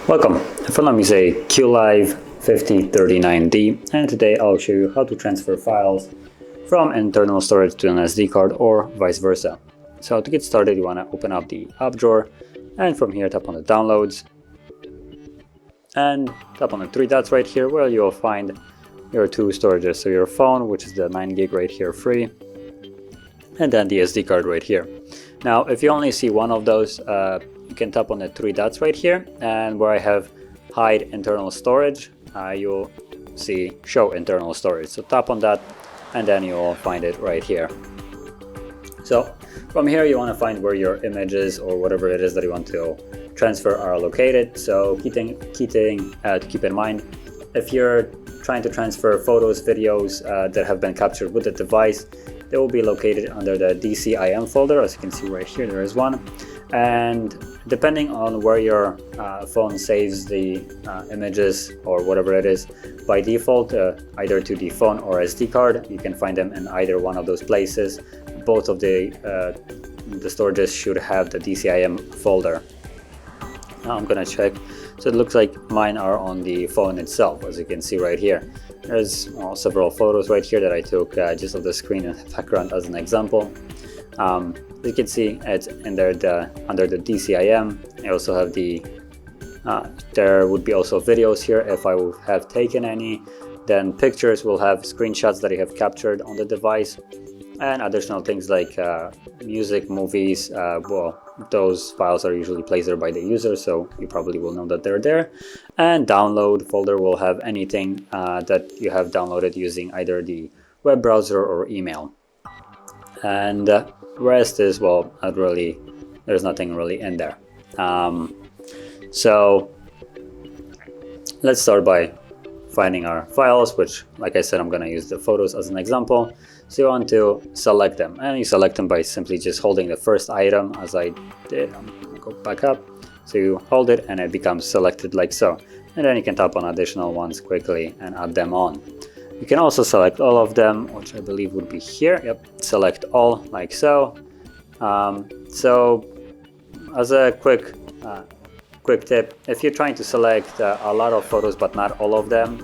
Welcome, in front of me is a QILIVE 5039D, and today I'll show you how to transfer files from internal storage to an SD card or vice versa. So to get started, you want to open up the app drawer, and from here tap on the downloads and tap on the three dots right here where you'll find your two storages. So your phone, which is the 9 gig right here free, and then the SD card right here. Now if you only see one of those, you can tap on the three dots right here, and where I have hide internal storage, you'll see show internal storage. So tap on that and then you'll find it right here. So from here you want to find where your images or whatever it is that you want to transfer are located. So keep in mind, if you're trying to transfer photos, videos that have been captured with the device, they will be located under the DCIM folder. As you can see right here, there is one. And depending on where your phone saves the images or whatever it is, by default, either to the phone or SD card, you can find them in either one of those places. Both of the storages should have the DCIM folder. Now I'm gonna check. So it looks like mine are on the phone itself, as you can see right here. There's several photos right here that I took just of the screen and the background as an example. You can see it's in there under the DCIM. I also have the there would be also videos here if I would have taken any. Then pictures will have screenshots that I have captured on the device, and additional things like music, movies. Well, those files are usually placed there by the user, so you probably will know that they're there. And download folder will have anything that you have downloaded using either the web browser or email. And rest is, well, not really, there's nothing really in there. So let's start by finding our files, which, like I said, I'm going to use the photos as an example. So you want to select them, and you select them by simply just holding the first item, as I did. I'm going to go back up. So you hold it and it becomes selected like so. And then you can tap on additional ones quickly and add them on. You can also select all of them, which I believe would be here. Yep, select all like so. So as a quick tip, if you're trying to select a lot of photos but not all of them,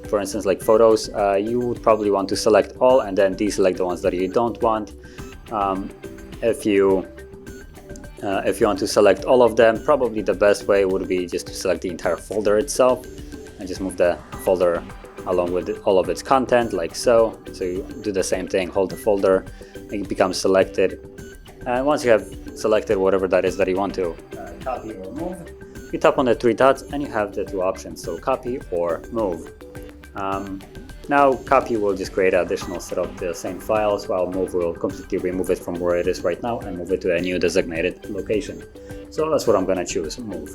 for instance like photos, you would probably want to select all and then deselect the ones that you don't want. If you want to select all of them, probably the best way would be just to select the entire folder itself and just move the folder along with all of its content like so. So you do the same thing, hold the folder, it becomes selected, and once you have selected whatever that is that you want to copy or move, you tap on the three dots and you have the two options, so copy or move. Now copy will just create an additional set of the same files, while move will completely remove it from where it is right now and move it to a new designated location. So that's what I'm going to choose, move.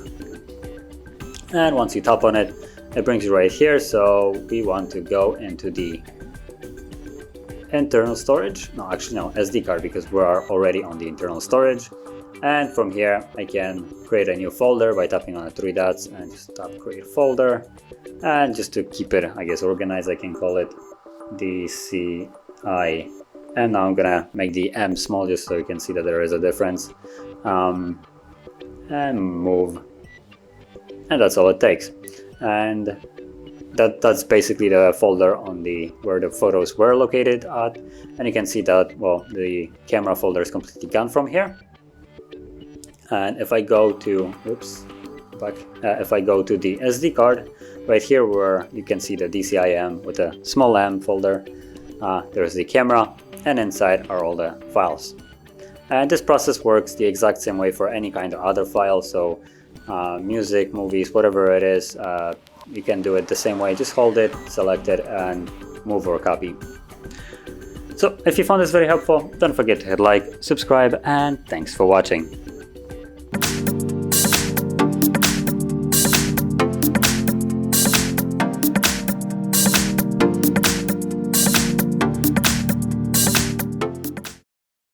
And once you tap on it, it brings you right here. So we want to go into the internal storage. No, actually no, SD card, because we are already on the internal storage. And from here I can create a new folder by tapping on the three dots and just tap create folder. And just to keep it, I guess, organized, I can call it DCIM. And now I'm gonna make the M small just so you can see that there is a difference. And move. And that's all it takes. And that's basically the folder on where the photos were located at. And you can see that, well, the camera folder is completely gone from here. And if I go to, if I go to the SD card, right here where you can see the DCIM with a small m folder, there's the camera, and inside are all the files. And this process works the exact same way for any kind of other file. So music, movies, whatever it is, you can do it the same way. Just hold it, select it, and move or copy. So if you found this very helpful, don't forget to hit like, subscribe, and thanks for watching.